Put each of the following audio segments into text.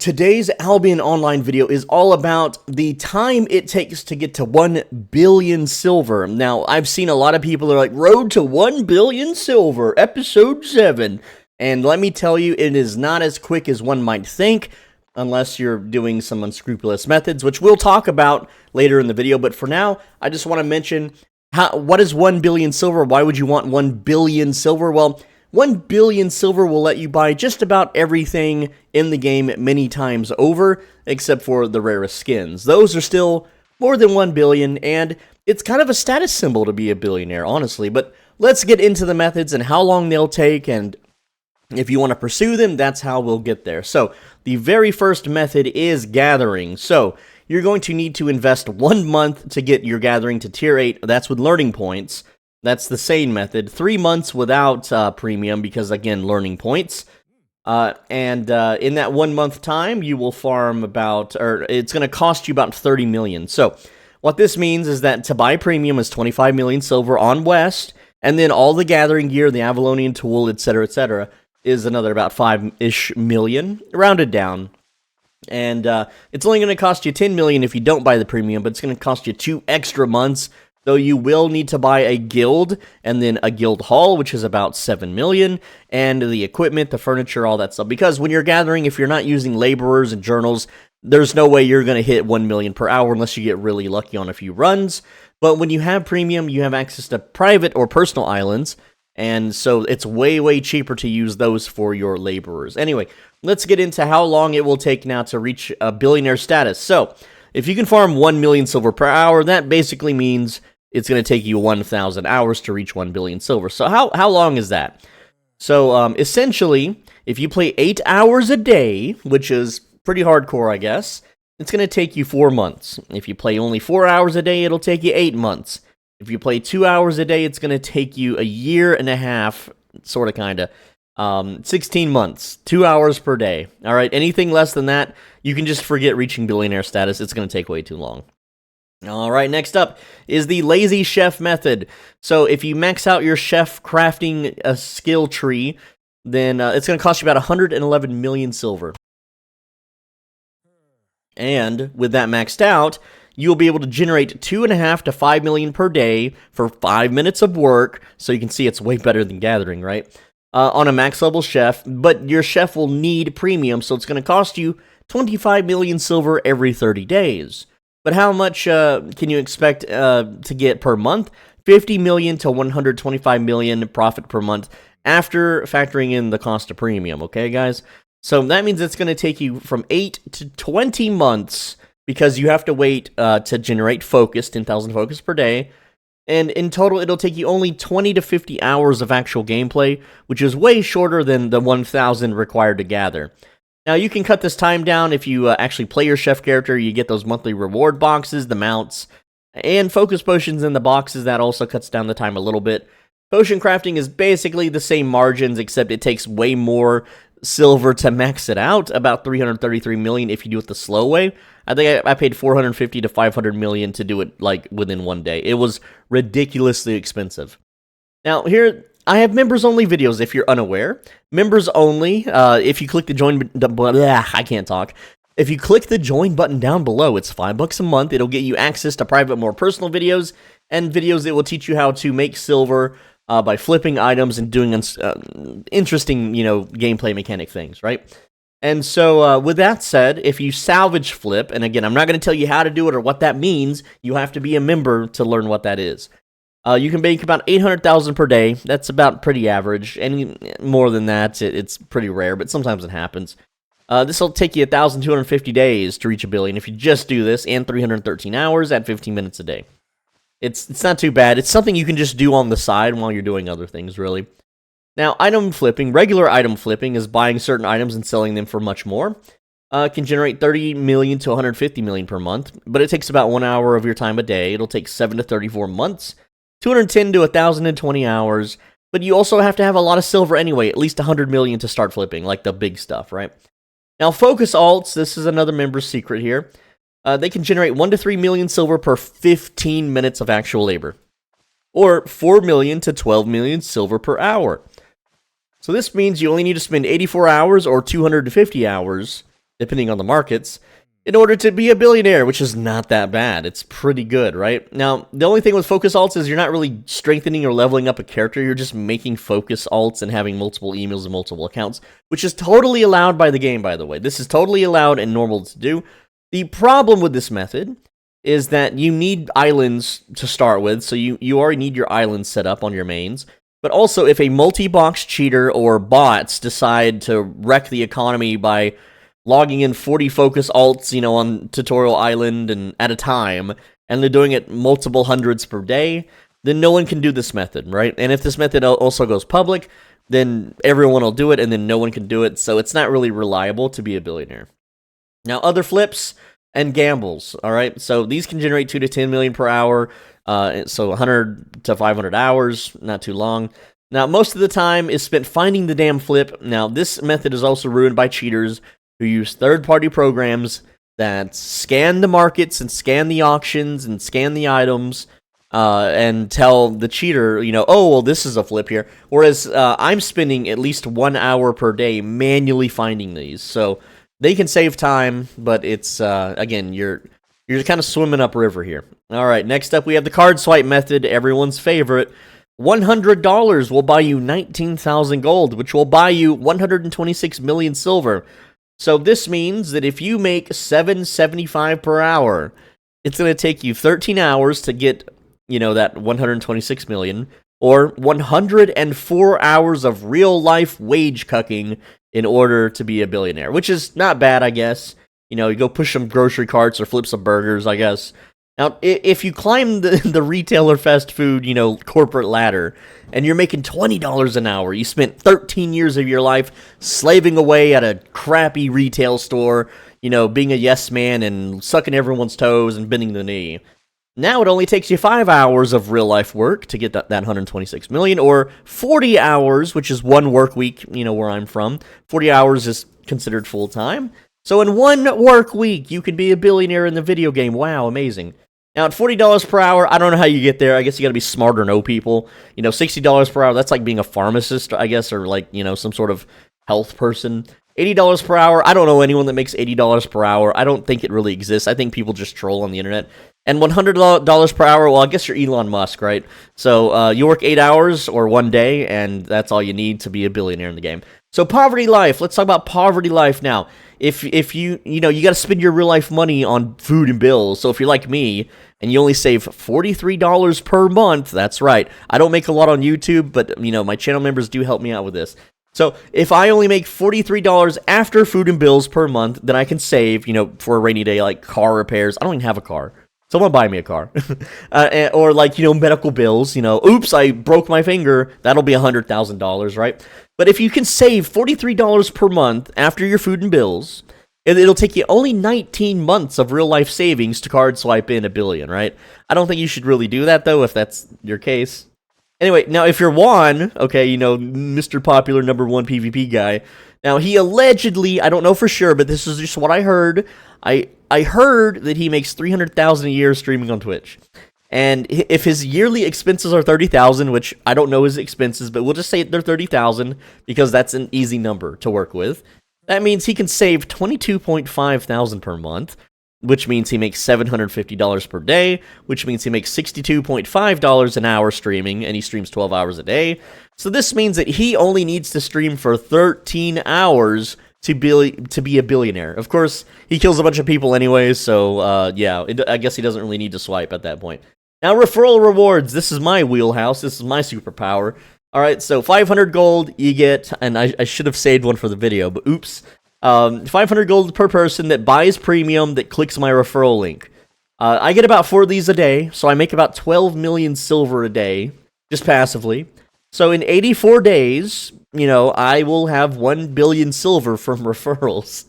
Today's Albion Online video is all about the time it takes to get to 1 billion silver. Now, I've seen a lot of people are like, Road to 1 billion silver, episode 7. And let me tell you, it is not as quick as one might think, unless you're doing some unscrupulous methods, which we'll talk about later in the video. But for now, I just want to mention, what is 1 billion silver? Why would you want 1 billion silver? Well, 1 billion silver will let you buy just about everything in the game many times over, except for the rarest skins. Those are still more than 1 billion, and it's kind of a status symbol to be a billionaire, honestly. But let's get into the methods and how long they'll take, and if you want to pursue them, that's how we'll get there. So, the very first method is gathering. So, you're going to need to invest 1 month to get your gathering to tier 8. That's with learning points. That's the sane method. 3 months without premium because, again, learning points. In that 1 month time, you will farm it's going to cost you about 30 million. So, what this means is that to buy premium is 25 million silver on West, and then all the gathering gear, the Avalonian tool, etc., is another about 5-ish million, rounded down. And it's only going to cost you 10 million if you don't buy the premium, but it's going to cost you 2 extra months. Though you will need to buy a guild, and then a guild hall, which is about 7 million, and the equipment, the furniture, all that stuff. Because when you're gathering, if you're not using laborers and journals, there's no way you're going to hit 1 million per hour unless you get really lucky on a few runs. But when you have premium, you have access to private or personal islands, and so it's way, way cheaper to use those for your laborers. Anyway, let's get into how long it will take now to reach a billionaire status. So, if you can farm 1 million silver per hour, that basically means it's going to take you 1,000 hours to reach 1 billion silver. So how long is that? So essentially, if you play 8 hours a day, which is pretty hardcore, I guess, it's going to take you 4 months. If you play only 4 hours a day, it'll take you 8 months. If you play 2 hours a day, it's going to take you a year and a half, sort of, kind of. 16 months, 2 hours per day. All right, anything less than that, you can just forget reaching billionaire status. It's going to take way too long. All right, next up is the lazy chef method. So if you max out your chef crafting skill tree, then it's going to cost you about 111 million silver. And with that maxed out, you'll be able to generate 2.5 to 5 million per day for 5 minutes of work. So you can see it's way better than gathering, right? On a max level chef, but your chef will need premium, so it's going to cost you 25 million silver every 30 days. But how much can you expect to get per month? 50 million to 125 million profit per month after factoring in the cost of premium, okay, guys? So that means it's going to take you from 8 to 20 months because you have to wait to generate focus, 10,000 focus per day. And in total, it'll take you only 20 to 50 hours of actual gameplay, which is way shorter than the 1,000 required to gather. Now, you can cut this time down if you actually play your chef character. You get those monthly reward boxes, the mounts, and focus potions in the boxes. That also cuts down the time a little bit. Potion crafting is basically the same margins, except it takes way more silver to max it out, about 333 million if you do it the slow way. I think I paid 450 to 500 million to do it like within 1 day. It was ridiculously expensive. Now, here I have members-only videos if you're unaware. Members only, if you click the join... I can't talk. If you click the join button down below, it's $5 a month. It'll get you access to private, more personal videos, and videos that will teach you how to make silver by flipping items and doing interesting, gameplay mechanic things, right? And so, with that said, if you salvage flip, and again, I'm not going to tell you how to do it or what that means, you have to be a member to learn what that is. You can make about 800,000 per day. That's about pretty average. Any more than that, it's pretty rare, but sometimes it happens. This will take you 1,250 days to reach a billion if you just do this, and 313 hours at 15 minutes a day. It's not too bad. It's something you can just do on the side while you're doing other things, really. Now, item flipping, regular item flipping, is buying certain items and selling them for much more. Can generate 30 million to 150 million per month, but it takes about 1 hour of your time a day. It'll take 7 to 34 months. 210 to 1,020 hours, but you also have to have a lot of silver anyway, at least 100 million to start flipping, like the big stuff, right? Now, focus alts, this is another member's secret here. They can generate 1 to 3 million silver per 15 minutes of actual labor, or 4 million to 12 million silver per hour. So this means you only need to spend 84 hours or 250 hours depending on the markets, in order to be a billionaire, which is not that bad. It's pretty good, right? Now, the only thing with focus alts is you're not really strengthening or leveling up a character. You're just making focus alts and having multiple emails and multiple accounts, which is totally allowed by the game, by the way. This is totally allowed and normal to do. The problem with this method is that you need islands to start with, so you already need your islands set up on your mains. But also, if a multi-box cheater or bots decide to wreck the economy by logging in 40 focus alts, on Tutorial Island and at a time, and they're doing it multiple hundreds per day, then no one can do this method, right? And if this method also goes public, then everyone will do it, and then no one can do it, so it's not really reliable to be a billionaire. Now, other flips and gambles, all right? So these can generate 2 to 10 million per hour, so 100 to 500 hours, not too long. Now, most of the time is spent finding the damn flip. Now, this method is also ruined by cheaters who use third-party programs that scan the markets and scan the auctions and scan the items and tell the cheater, oh, well, this is a flip here. Whereas I'm spending at least 1 hour per day manually finding these. So they can save time, but it's, again, you're kind of swimming upriver here. All right, next up we have the card swipe method, everyone's favorite. $100 will buy you 19,000 gold, which will buy you 126 million silver. So this means that if you make $7.75 per hour, it's going to take you 13 hours to get, that 126 million, or 104 hours of real-life wage cucking in order to be a billionaire, which is not bad, I guess. You go push some grocery carts or flip some burgers, I guess. Now, if you climb the retailer fast food, corporate ladder, and you're making $20 an hour, you spent 13 years of your life slaving away at a crappy retail store, being a yes man and sucking everyone's toes and bending the knee. Now it only takes you 5 hours of real life work to get that 126 million, or 40 hours, which is one work week, where I'm from. 40 hours is considered full time. So in one work week, you could be a billionaire in the video game. Wow, amazing. Now, at $40 per hour, I don't know how you get there. I guess you gotta be smart or know people. $60 per hour, that's like being a pharmacist, I guess, or like, some sort of health person. $80 per hour, I don't know anyone that makes $80 per hour. I don't think it really exists. I think people just troll on the internet. And $100 per hour, well, I guess you're Elon Musk, right? So, you work 8 hours or 1 day, and that's all you need to be a billionaire in the game. So, poverty life. Let's talk about poverty life now. If you gotta spend your real life money on food and bills. So if you're like me and you only save $43 per month, that's right. I don't make a lot on YouTube, but my channel members do help me out with this. So if I only make $43 after food and bills per month, then I can save, for a rainy day, like car repairs. I don't even have a car. Someone buy me a car. Or like, medical bills, oops, I broke my finger. That'll be $100,000, right? But if you can save $43 per month after your food and bills, it'll take you only 19 months of real life savings to card swipe in $1 billion, right? I don't think you should really do that, though, if that's your case. Anyway, now if you're Juan, okay, Mr. Popular #1 PvP guy, now he allegedly, I don't know for sure, but this is just what I heard. I heard that he makes $300,000 a year streaming on Twitch. And if his yearly expenses are $30,000, which I don't know his expenses, but we'll just say they're $30,000 because that's an easy number to work with. That means he can save $22,500 per month, which means he makes $750 per day, which means he makes $62.5 an hour streaming, and he streams 12 hours a day. So this means that he only needs to stream for 13 hours to be a billionaire. Of course, he kills a bunch of people anyways, so yeah, I guess he doesn't really need to swipe at that point. Now, referral rewards. This is my wheelhouse. This is my superpower. All right, so 500 gold you get, and I should have saved one for the video, but oops. 500 gold per person that buys premium that clicks my referral link. I get about 4 of these a day, so I make about 12 million silver a day, just passively. So in 84 days, I will have 1 billion silver from referrals.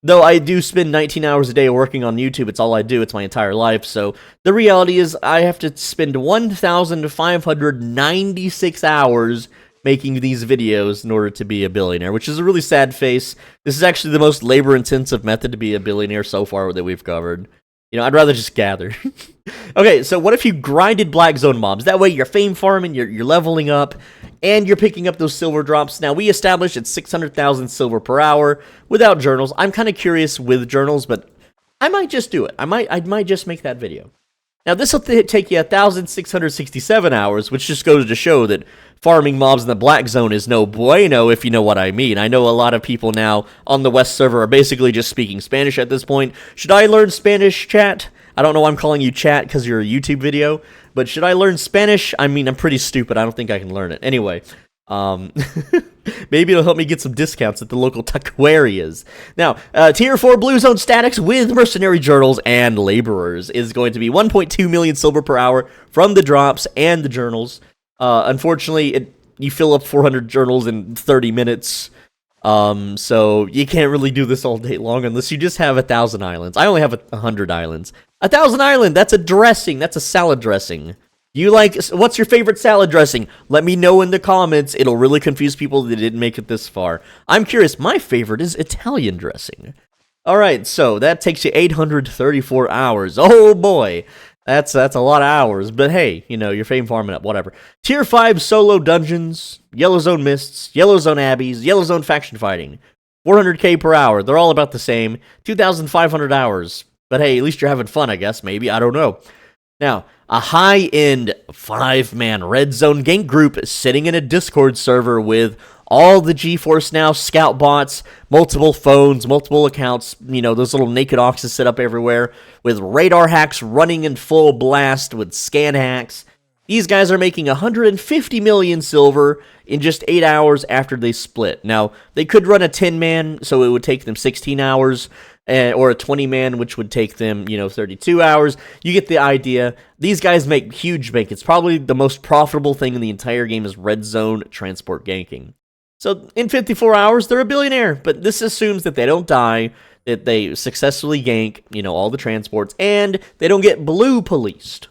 Though I do spend 19 hours a day working on YouTube, it's all I do, it's my entire life, so the reality is I have to spend 1,596 hours making these videos in order to be a billionaire, which is a really sad face. This is actually the most labor-intensive method to be a billionaire so far that we've covered. I'd rather just gather. Okay, so what if you grinded black zone mobs? That way you're fame farming, you're leveling up, and you're picking up those silver drops. Now, we established it's 600,000 silver per hour without journals. I'm kind of curious with journals, but I might just do it. I might just make that video. Now, this will take you 1,667 hours, which just goes to show that farming mobs in the black zone is no bueno, if you know what I mean. I know a lot of people now on the West server are basically just speaking Spanish at this point. Should I learn Spanish, chat? I don't know why I'm calling you chat because you're a YouTube video, but should I learn Spanish? I mean, I'm pretty stupid. I don't think I can learn it. Anyway, maybe it'll help me get some discounts at the local taquerias. Now, Tier 4 Blue Zone statics with Mercenary Journals and Laborers is going to be 1.2 million silver per hour from the drops and the journals. Unfortunately, you fill up 400 journals in 30 minutes, so you can't really do this all day long unless you just have 1,000 islands. I only have 100 islands. 1,000 island, that's a dressing, that's a salad dressing. What's your favorite salad dressing? Let me know in the comments. It'll really confuse people that didn't make it this far. I'm curious, my favorite is Italian dressing. Alright, so that takes you 834 hours. Oh boy, that's a lot of hours, but hey, you're fame farming up, whatever. Tier 5 solo dungeons, Yellow Zone Mists, Yellow Zone Abbeys, Yellow Zone Faction Fighting. 400k per hour, they're all about the same. 2,500 hours. But hey, at least you're having fun, I guess, maybe, I don't know. Now, a high-end 5-man red zone gank group sitting in a Discord server with all the GeForce Now scout bots, multiple phones, multiple accounts, those little naked oxes set up everywhere, with radar hacks running in full blast with scan hacks. These guys are making 150 million silver in just 8 hours after they split. Now, they could run a 10-man, so it would take them 16 hours, or a 20-man, which would take them, 32 hours. You get the idea. These guys make huge bank. It's probably the most profitable thing in the entire game is red zone transport ganking. So in 54 hours, they're a billionaire. But this assumes that they don't die, that they successfully gank, all the transports, and they don't get blue policed.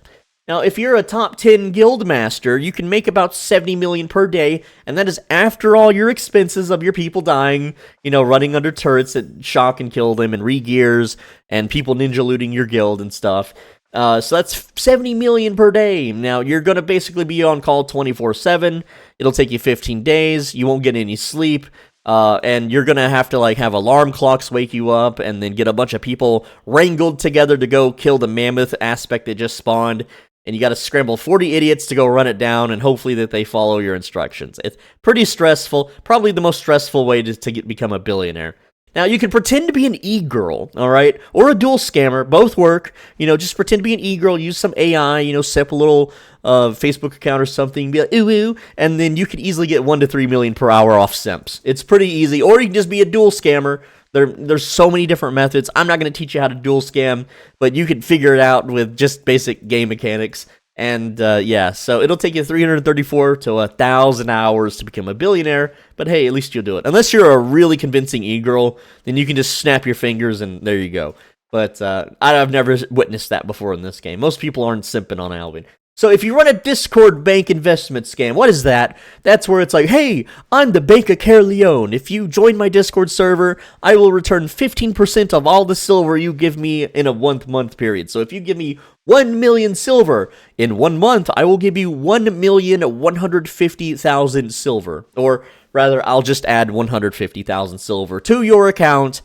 Now, if you're a top 10 guild master, you can make about 70 million per day, and that is after all your expenses of your people dying, running under turrets that shock and kill them, and re-gears, and people ninja looting your guild and stuff. So that's 70 million per day. Now, you're going to basically be on call 24/7. It'll take you 15 days. You won't get any sleep. And you're going to have have alarm clocks wake you up, and then get a bunch of people wrangled together to go kill the mammoth aspect that just spawned. And you got to scramble 40 idiots to go run it down, and hopefully that they follow your instructions. It's pretty stressful, probably the most stressful way to become a billionaire. Now, you can pretend to be an e-girl, all right, or a dual scammer. Both work. Just pretend to be an e-girl, use some AI, set up a little Facebook account or something, be like, ooh, ooh, and then you could easily get 1 to 3 million per hour off simps. It's pretty easy. Or you can just be a dual scammer. There's so many different methods. I'm not going to teach you how to dual scam, but you can figure it out with just basic game mechanics. And yeah, so it'll take you 334 to 1,000 hours to become a billionaire, but hey, at least you'll do it. Unless you're a really convincing e-girl, then you can just snap your fingers and there you go. But I've never witnessed that before in this game. Most people aren't simping on Albion. So if you run a Discord bank investment scam, what is that? That's where it's like, hey, I'm the Bank of Caerleon. If you join my Discord server, I will return 15% of all the silver you give me in a 1 month period. So if you give me 1 million silver in 1 month, I will give you 1,150,000 silver. Or rather, I'll just add 150,000 silver to your account.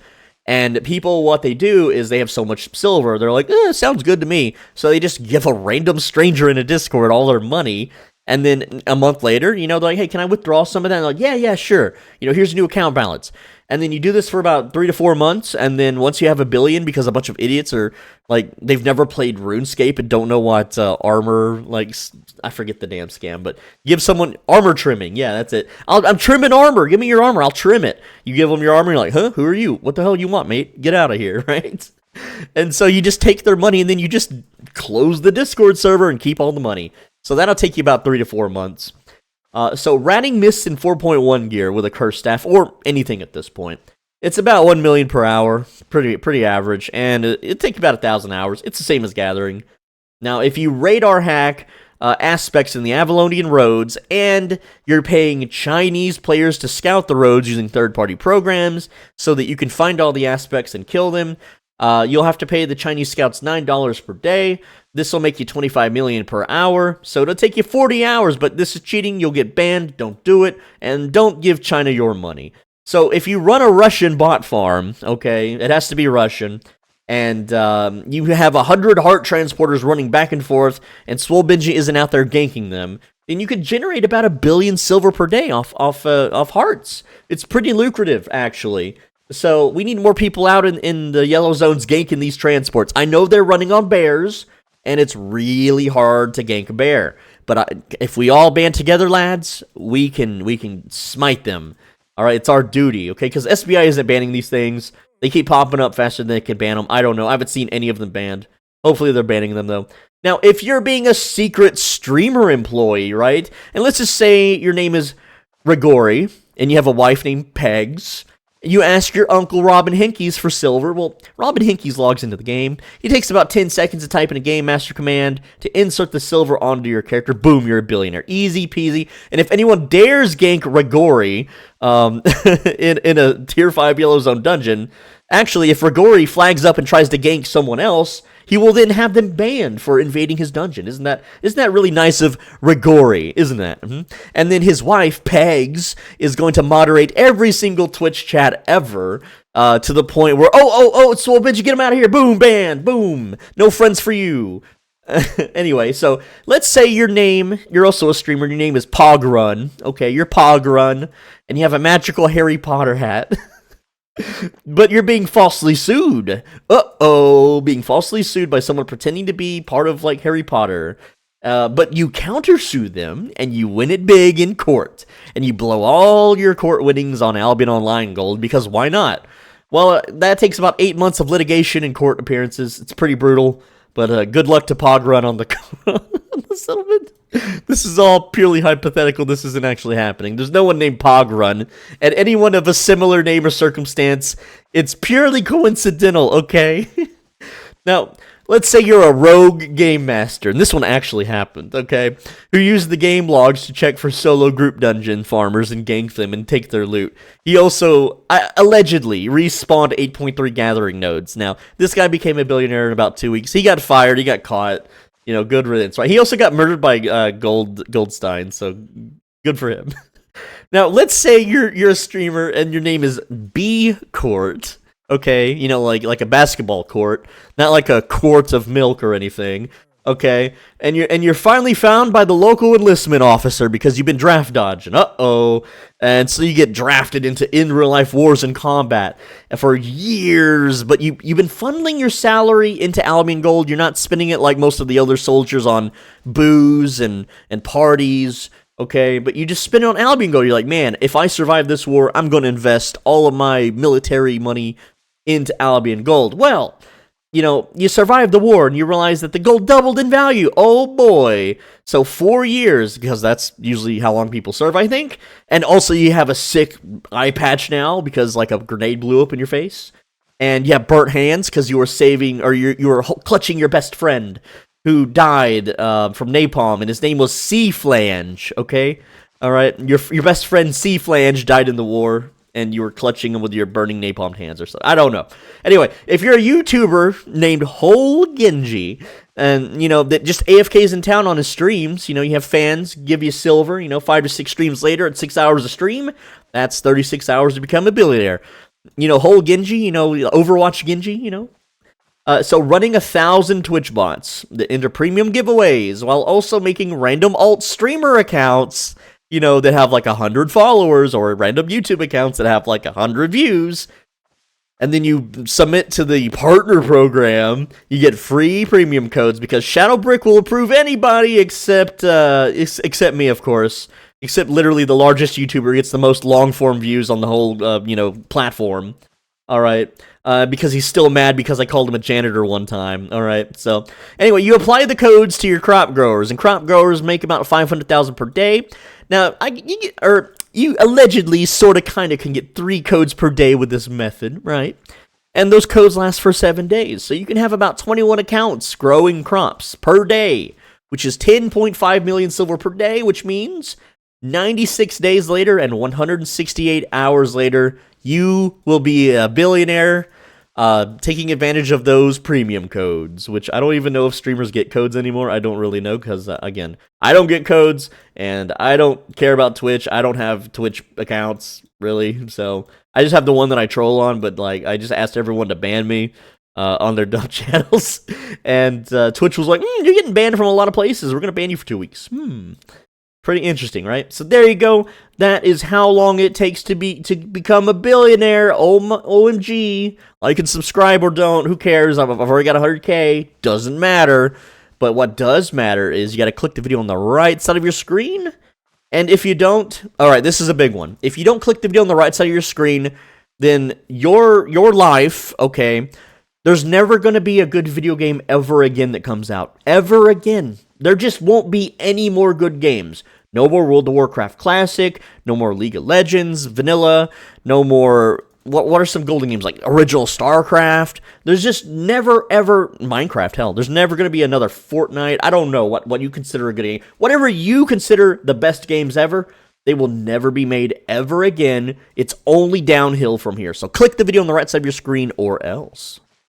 And people, what they do is they have so much silver, they're like, sounds good to me. So they just give a random stranger in a Discord all their money. And then a month later, they're like, hey, can I withdraw some of that? And they're like, yeah, sure. Here's a new account balance. And then you do this for about 3 to 4 months. And then once you have 1 billion, because a bunch of idiots are like, they've never played RuneScape and don't know what armor, I forget the damn scam, but give someone armor trimming. Yeah, that's it. I'm trimming armor. Give me your armor. I'll trim it. You give them your armor. You're like, huh? Who are you? What the hell you want, mate? Get out of here, right? And so you just take their money and then you just close the Discord server and keep all the money. So that'll take you about 3 to 4 months. So ratting mists in 4.1 gear with a curse staff, or anything at this point, it's about 1 million per hour, pretty average, and it takes about 1,000 hours. It's the same as gathering. Now, if you radar hack aspects in the Avalonian roads, and you're paying Chinese players to scout the roads using third-party programs so that you can find all the aspects and kill them, You'll have to pay the Chinese scouts $9 per day. This will make you 25 million per hour. So it'll take you 40 hours, but this is cheating. You'll get banned. Don't do it. And don't give China your money. So if you run a Russian bot farm, okay, it has to be Russian, and you have 100 heart transporters running back and forth, and Swolbenji isn't out there ganking them, then you could generate about 1 billion silver per day off hearts. It's pretty lucrative, actually. So we need more people out in the yellow zones ganking these transports. I know they're running on bears, and it's really hard to gank a bear. But if we all band together, lads, we can smite them. All right, it's our duty, okay? Because SBI isn't banning these things. They keep popping up faster than they can ban them. I don't know. I haven't seen any of them banned. Hopefully they're banning them, though. Now, if you're being a secret streamer employee, right? And let's just say your name is Grigori, and you have a wife named Pegs. You ask your uncle Robin Hinkies for silver. Well, Robin Hinkies logs into the game. He takes about 10 seconds to type in a game master command to insert the silver onto your character. Boom, you're a billionaire. Easy peasy. And if anyone dares gank Rigori in a tier 5 yellow zone dungeon, actually, if Rigori flags up and tries to gank someone else, he will then have them banned for invading his dungeon. Isn't that really nice of Rigori? Isn't that? Mm-hmm. And then his wife, Pegs, is going to moderate every single Twitch chat ever to the point where, it's Swolbenji, get him out of here. Boom, banned. Boom. No friends for you. Anyway, so let's say you're also a streamer, your name is Pogrun. Okay, you're Pogrun, and you have a magical Harry Potter hat. But you're being falsely sued. Being falsely sued by someone pretending to be part of, like, Harry Potter. But you countersue them, and you win it big in court. And you blow all your court winnings on Albion Online gold, because why not? Well, that takes about 8 months of litigation and court appearances. It's pretty brutal. But good luck to Pogrun on the settlement. This is all purely hypothetical. This isn't actually happening. There's no one named Pogrun. And anyone of a similar name or circumstance, it's purely coincidental, okay? Now, let's say you're a rogue game master, and this one actually happened, okay? Who used the game logs to check for solo group dungeon farmers and gank them and take their loot. He also, allegedly, respawned 8.3 gathering nodes. Now, this guy became a billionaire in about 2 weeks. He got fired, he got caught. You know, good riddance, right? He also got murdered by Goldstein, so good for him. Now, let's say you're a streamer and your name is B Court. Okay, you know, like a basketball court, not like a quart of milk or anything. Okay, and you're finally found by the local enlistment officer because you've been draft dodging. And so you get drafted into in real life wars and combat for years. But you've been funneling your salary into Albion Gold. You're not spending it like most of the other soldiers on booze and parties. Okay, but you just spend it on Albion Gold. You're like, man, if I survive this war, I'm going to invest all of my military money into Albion Gold. Well, you know, you survive the war and you realize that the gold doubled in value. Oh boy. So 4 years, because that's usually how long people serve, I think. And also you have a sick eye patch now because like a grenade blew up in your face. And you have burnt hands because you were saving, or you were clutching your best friend who died from napalm, and his name was C-Flange, okay? All right, your best friend C-Flange died in the war, and you were clutching him with your burning napalm hands or something. I don't know. Anyway, if you're a YouTuber named Whole Genji, and, you know, that just AFKs in town on his streams, you know, you have fans give you silver, you know, 5 to 6 streams later at 6 hours a stream, that's 36 hours to become a billionaire. You know, Whole Genji, you know, Overwatch Genji, you know. So running 1,000 Twitch bots that enter premium giveaways while also making random alt streamer accounts, you know, that have like 100 followers, or random YouTube accounts that have like 100 views. And then you submit to the partner program, you get free premium codes because Shadowbrick will approve anybody except me, of course. Except literally the largest YouTuber gets the most long-form views on the whole, you know, platform. All right. Because he's still mad because I called him a janitor one time. All right. So anyway, you apply the codes to your crop growers, and crop growers make about 500,000 per day. Now, you allegedly sort of kind of can get 3 codes per day with this method, right? And those codes last for 7 days. So you can have about 21 accounts growing crops per day, which is 10.5 million silver per day, which means 96 days later and 168 hours later, you will be a billionaire taking advantage of those premium codes, which I don't even know if streamers get codes anymore. I don't really know because, again, I don't get codes, and I don't care about Twitch. I don't have Twitch accounts, really, so I just have the one that I troll on, but, like, I just asked everyone to ban me on their dumb channels, and Twitch was like, you're getting banned from a lot of places. We're going to ban you for 2 weeks. Pretty interesting, right? So there you go. That is how long it takes to become a billionaire. OMG. Like and subscribe or don't. Who cares? I've already got 100K. Doesn't matter. But what does matter is you got to click the video on the right side of your screen. And if you don't, all right, this is a big one. If you don't click the video on the right side of your screen, then your life, okay, there's never going to be a good video game ever again that comes out. Ever again. There just won't be any more good games. No more World of Warcraft Classic, no more League of Legends, Vanilla, no more, what are some golden games, like original StarCraft? There's just never, ever, Minecraft, hell, there's never going to be another Fortnite. I don't know what you consider a good game. Whatever you consider the best games ever, they will never be made ever again. It's only downhill from here. So click the video on the right side of your screen or else.